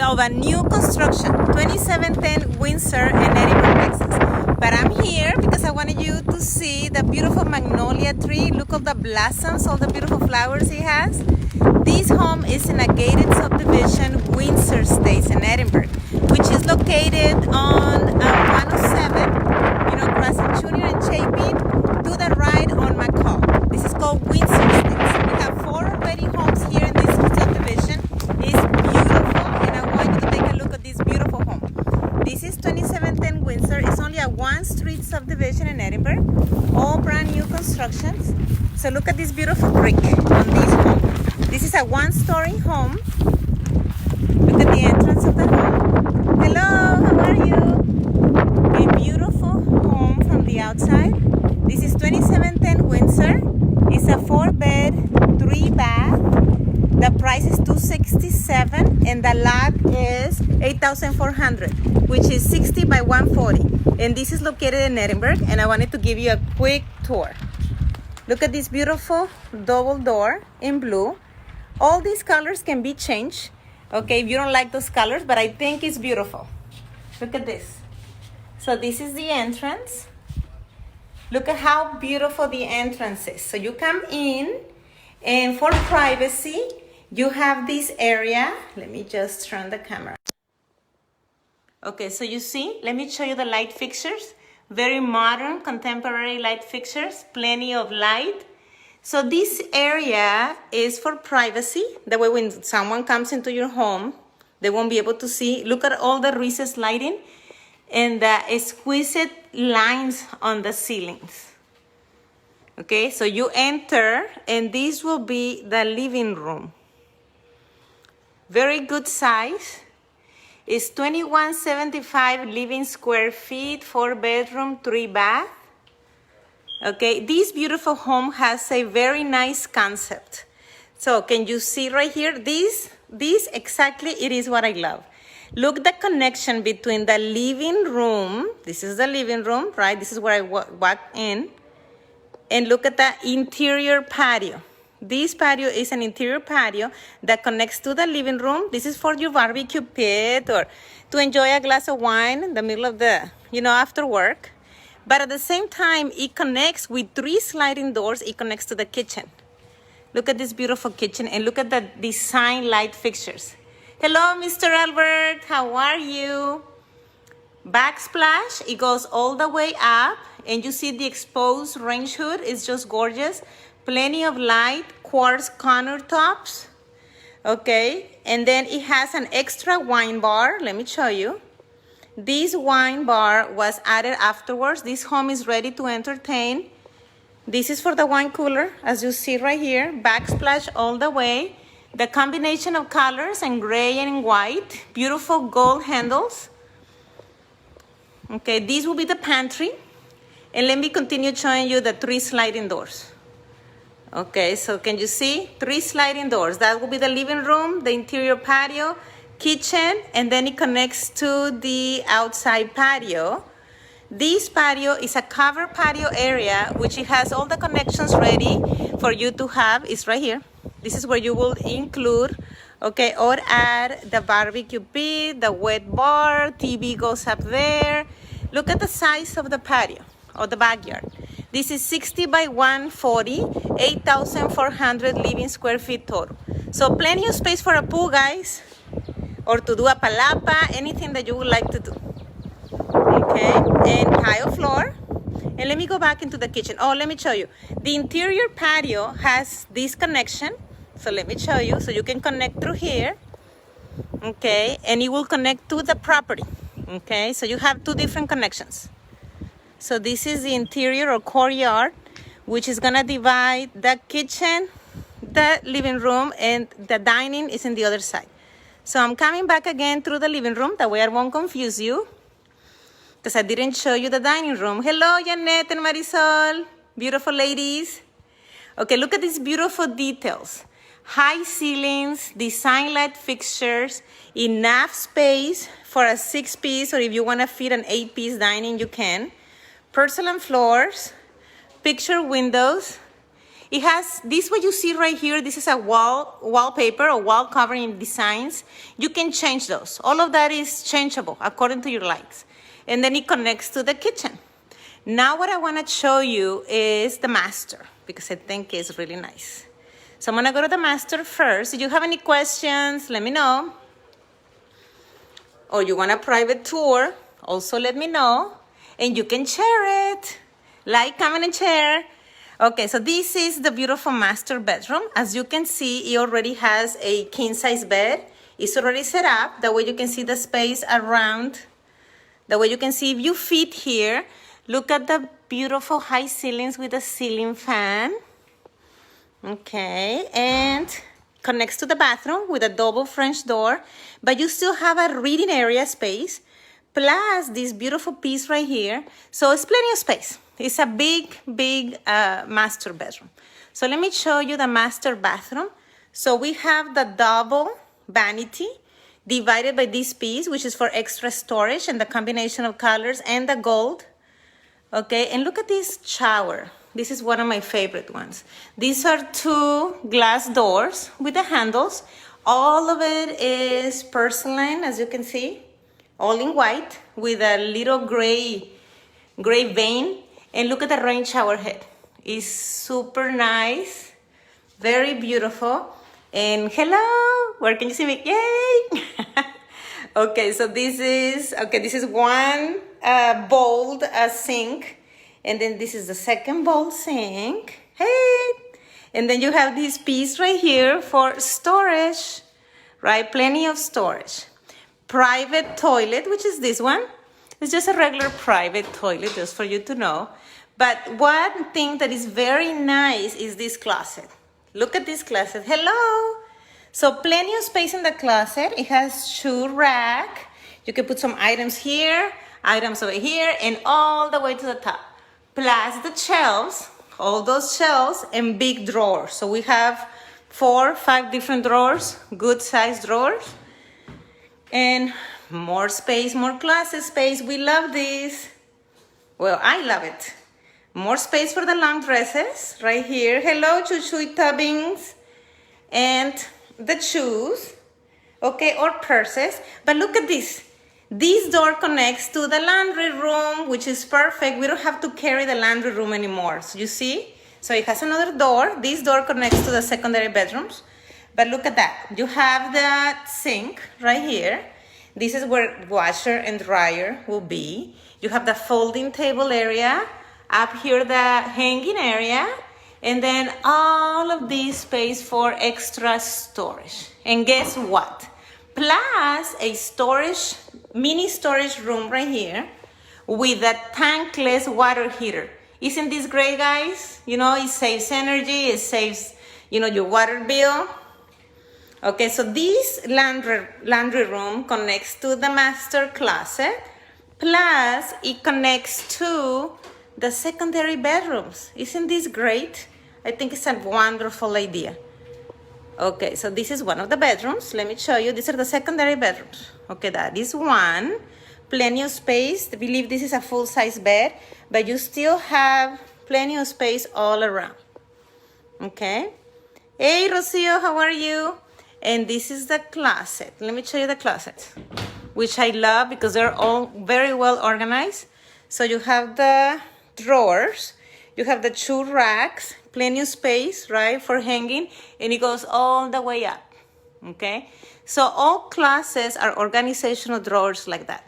of a new construction, 2710 Windsor in Edinburgh, Texas. But I'm here because I wanted you to see the beautiful magnolia tree. Look at the blossoms, all the beautiful flowers it has. This home is in a gated subdivision, Windsor Estates in Edinburgh, which is located on 107, Crescent Junior and Chapin, to the right on McCall. This is called Windsor Estates. We have 4 already homes here in this subdivision. It's beautiful, and I want you to take a look at this beautiful home. This is 2710 Windsor. It's only a 1-street subdivision in Edinburgh, all brand new constructions. So look at this beautiful brick on this home. This is a 1-story home. Look at the entrance of the home. Hello, how are you? A beautiful home from the outside. This is 2710 Windsor. It's a 4-bed, 3-bath. The price is $267 and the lot is $8,400, which is 60 by 140. And this is located in Edinburgh, and I wanted to give you a quick tour. Look at this beautiful double door in blue. All these colors can be changed, okay, if you don't like those colors, but I think it's beautiful. Look at this. So this is the entrance. Look at how beautiful the entrance is. So you come in, and for privacy, you have this area. Let me just turn the camera. Okay, so you see, let me show you the light fixtures. Very modern, contemporary light fixtures, plenty of light. So this area is for privacy. That way when someone comes into your home, they won't be able to see. Look at all the recessed lighting and the exquisite lines on the ceilings. Okay, so you enter, and this will be the living room. Very good size. It's 2175 living square feet, 4-bedroom, 3-bath. Okay, this beautiful home has a very nice concept. So can you see right here? This exactly, it is what I love. Look the connection between the living room. This is the living room, right? This is where I walk in. And look at the interior patio. This patio is an interior patio that connects to the living room. This is for your barbecue pit or to enjoy a glass of wine in the middle of the, after work. But at the same time, it connects with 3 sliding doors. It connects to the kitchen. Look at this beautiful kitchen, and look at the design light fixtures. Hello, Mr. Albert. How are you? Backsplash, it goes all the way up, and you see the exposed range hood. It's just gorgeous. Plenty of light, quartz countertops. Okay, and then it has an extra wine bar. Let me show you. This wine bar was added afterwards. This home is ready to entertain. This is for the wine cooler, as you see right here. Backsplash all the way. The combination of colors and gray and white. Beautiful gold handles. Okay, this will be the pantry. And let me continue showing you the 3 sliding doors. Okay, so can you see? 3 sliding doors. That will be the living room, the interior patio, kitchen, and then it connects to the outside patio. This patio is a covered patio area, which it has all the connections ready for you to have. It's right here. This is where you will include, okay, or add the barbecue pit, the wet bar, TV goes up there. Look at the size of the patio or the backyard. This is 60 by 140, 8,400 living square feet total. So plenty of space for a pool, guys, or to do a palapa, anything that you would like to do. Okay, and tile floor. And let me go back into the kitchen. Oh, let me show you. The interior patio has this connection. So let me show you. So you can connect through here. Okay, and it will connect to the property. Okay, so you have 2 different connections. So this is the interior or courtyard, which is gonna divide the kitchen, the living room, and the dining is in the other side. So I'm coming back again through the living room. That way I won't confuse you, because I didn't show you the dining room. Hello, Janet and Marisol. Beautiful ladies. Okay, look at these beautiful details. High ceilings, design light fixtures, enough space for a 6-piece, or if you want to fit an 8-piece dining, you can. Porcelain floors, picture windows. It has this, what you see right here. This is a wallpaper or wall covering designs. You can change those. All of that is changeable according to your likes. And then it connects to the kitchen. Now what I want to show you is the master, because I think it's really nice. So I'm going to go to the master first. If you have any questions, let me know. Or you want a private tour, also let me know. And you can share it. Like, comment, and share. Okay, so this is the beautiful master bedroom. As you can see, it already has a king-size bed. It's already set up. That way you can see the space around. That way you can see if you fit here. Look at the beautiful high ceilings with a ceiling fan. Okay, and connects to the bathroom with a double French door. But you still have a reading area space, plus this beautiful piece right here. So it's plenty of space. It's a big master bedroom. So let me show you the master bathroom. So we have the double vanity divided by this piece, which is for extra storage and the combination of colors and the gold. Okay, and look at this shower. This is one of my favorite ones. These are two glass doors with the handles. All of it is porcelain, as you can see, all in white with a little gray vein. And look at the rain shower head. It's super nice, very beautiful. And hello, where can you see me? Yay! Okay, so this is one bold sink, and then this is the second bold sink. Hey! And then you have this piece right here for storage, right? Plenty of storage. Private toilet, which is this one. It's just a regular private toilet, just for you to know. But one thing that is very nice is this closet. Look at this closet. Hello! So plenty of space in the closet. It has shoe rack. You can put some items here, items over here, and all the way to the top. Plus the shelves, all those shelves and big drawers. So we have 4 or 5 different drawers, good sized drawers. And more space, more closet space. We love this. Well, I love it. More space for the long dresses right here. Hello, chuchui tubbings. And the shoes, okay, or purses. But look at this. This door connects to the laundry room, which is perfect. We don't have to carry the laundry room anymore. So you see? So it has another door. This door connects to the secondary bedrooms. But look at that. You have the sink right here. This is where washer and dryer will be. You have the folding table area. Up here, the hanging area. And then all of this space for extra storage. And guess what? Plus a storage, mini storage room right here with a tankless water heater. Isn't this great, guys? You know, it saves energy, it saves, your water bill. Okay, so this laundry room connects to the master closet, plus it connects to the secondary bedrooms. Isn't this great? I think it's a wonderful idea. Okay, so this is one of the bedrooms. Let me show you. These are the secondary bedrooms. Okay, that is one. Plenty of space. I believe this is a full-size bed, but you still have plenty of space all around. Okay. Hey, Rocio, how are you? And this is the closet. Let me show you the closet, which I love because they're all very well organized. So you have the drawers, you have the shoe racks, plenty of space, right, for hanging, and it goes all the way up, okay? So all closets are organizational drawers like that.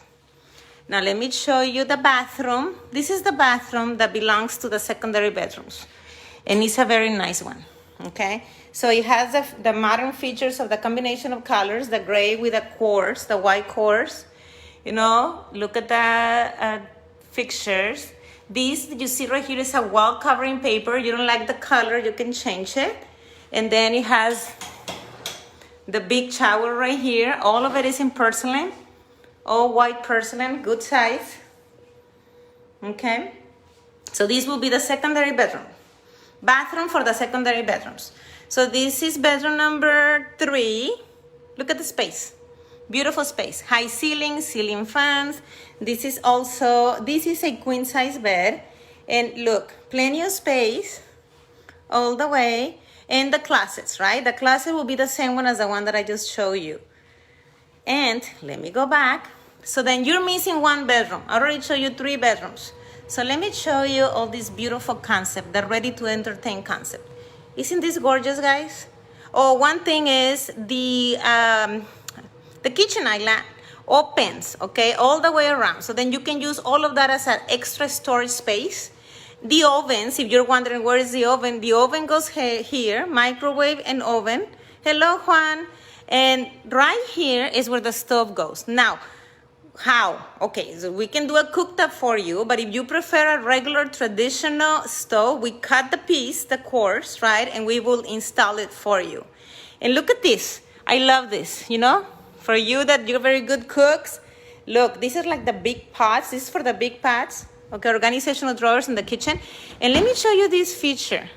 Now let me show you the bathroom. This is the bathroom that belongs to the secondary bedrooms, and it's a very nice one, okay? So it has the modern features of the combination of colors, the gray with the quartz, the white quartz. Look at the fixtures. This that you see right here is a wall covering paper. You don't like the color, you can change it. And then it has the big shower right here. All of it is in porcelain, all white porcelain, good size. Okay, so this will be the secondary bathroom for the secondary bedrooms. So this is bedroom number 3. Look at the space. Beautiful space, high ceiling fans. This is a queen size bed. And look, plenty of space all the way. And the closets, right? The closet will be the same one as the one that I just showed you. And let me go back. So then you're missing one bedroom. I already showed you 3 bedrooms. So let me show you all this beautiful concept, the ready to entertain concept. Isn't this gorgeous, guys? Oh, one thing is the kitchen island opens, okay, all the way around. So then you can use all of that as an extra storage space. The ovens, if you're wondering where is the oven goes here, microwave and oven. Hello, Juan. And right here is where the stove goes. Now, how? Okay, so we can do a cooktop for you, but if you prefer a regular traditional stove, we cut the piece, the course, right, and we will install it for you. And look at this. I love this, you know, for you that you're very good cooks. Look, this is like the big pots. This is for the big pots. Okay, organizational drawers in the kitchen. And let me show you this feature.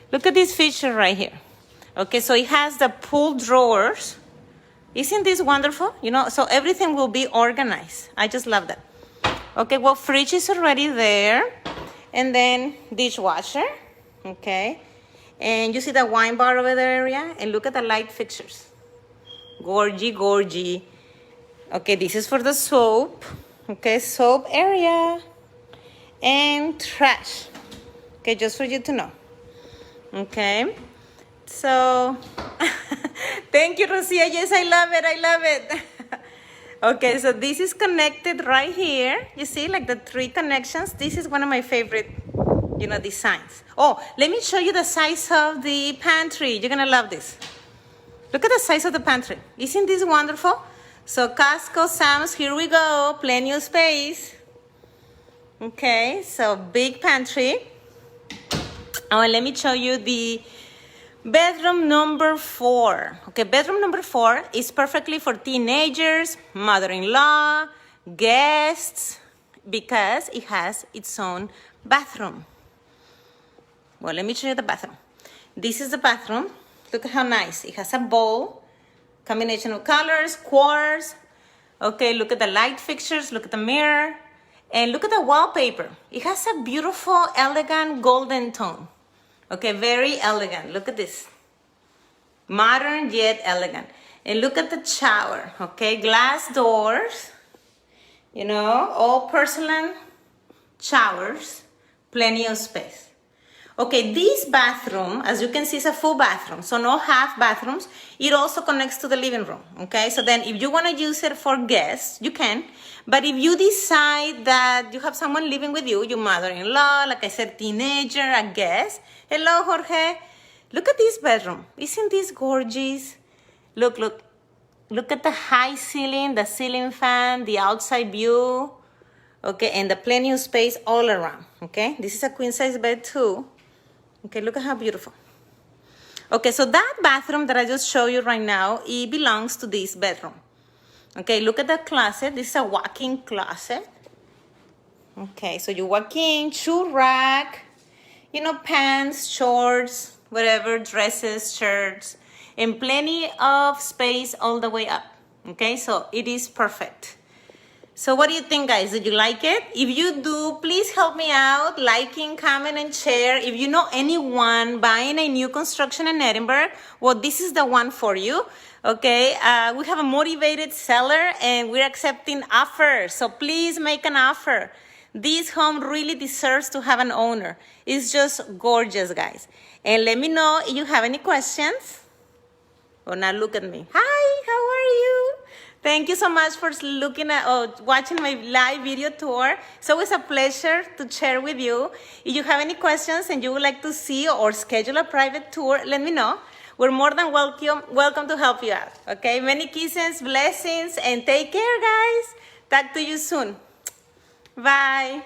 Look at this feature right here. Okay, so it has the pull drawers. Isn't this wonderful? You know, so everything will be organized. I just love that. Okay, well, fridge is already there. And then dishwasher, okay. And you see the wine bar over there area? And look at the light fixtures. Gorgy, gorgy. Okay, this is for the soap. Okay, soap area. And trash. Okay, just for you to know. Okay. So, thank you, Rosia. Yes, I love it. I love it. Okay, so this is connected right here. You see, like the 3 connections. This is one of my favorite, you know, designs. Oh, let me show you the size of the pantry. You're going to love this. Look at the size of the pantry. Isn't this wonderful? So, Costco, Sam's, here we go. Plenty of space. Okay, so big pantry. Oh, and let me show you the bedroom number 4. Okay, bedroom number 4 is perfectly for teenagers, mother-in-law, guests, because it has its own bathroom. Well, let me show you the bathroom. This is the bathroom. Look at how nice. It has a bowl, combination of colors, quartz. Okay, look at the light fixtures, look at the mirror, and look at the wallpaper. It has a beautiful, elegant golden tone. Okay, very elegant. Look at this. Modern yet elegant. And look at the shower. Okay, glass doors. You know, all porcelain showers. Plenty of space. Okay, this bathroom, as you can see, is a full bathroom. So no half bathrooms. It also connects to the living room. Okay, so then if you want to use it for guests, you can. But if you decide that you have someone living with you, your mother-in-law, like I said, teenager, a guest. Hello, Jorge. Look at this bedroom. Isn't this gorgeous? Look, look. Look at the high ceiling, the ceiling fan, the outside view. Okay, and the plenty of space all around. Okay, this is a queen size bed too. Okay, look at how beautiful. Okay, so that bathroom that I just showed you right now, it belongs to this bedroom. Okay, look at the closet. This is a walk-in closet. Okay, so you walk in, shoe rack, you know, pants, shorts, whatever, dresses, shirts, and plenty of space all the way up. Okay, so it is perfect. So what do you think, guys? Did you like it? If you do, please help me out, liking, comment, and share. If you know anyone buying a new construction in Edinburgh, well, this is the one for you. Okay, we have a motivated seller and we're accepting offers. So please make an offer. This home really deserves to have an owner. It's just gorgeous, guys. And let me know if you have any questions. Oh, now look at me. Hi, how are you? Thank you so much for looking at watching my live video tour. It's always a pleasure to share with you. If you have any questions and you would like to see or schedule a private tour, let me know. We're more than welcome to help you out. Okay, many kisses, blessings, and take care, guys. Talk to you soon. Bye.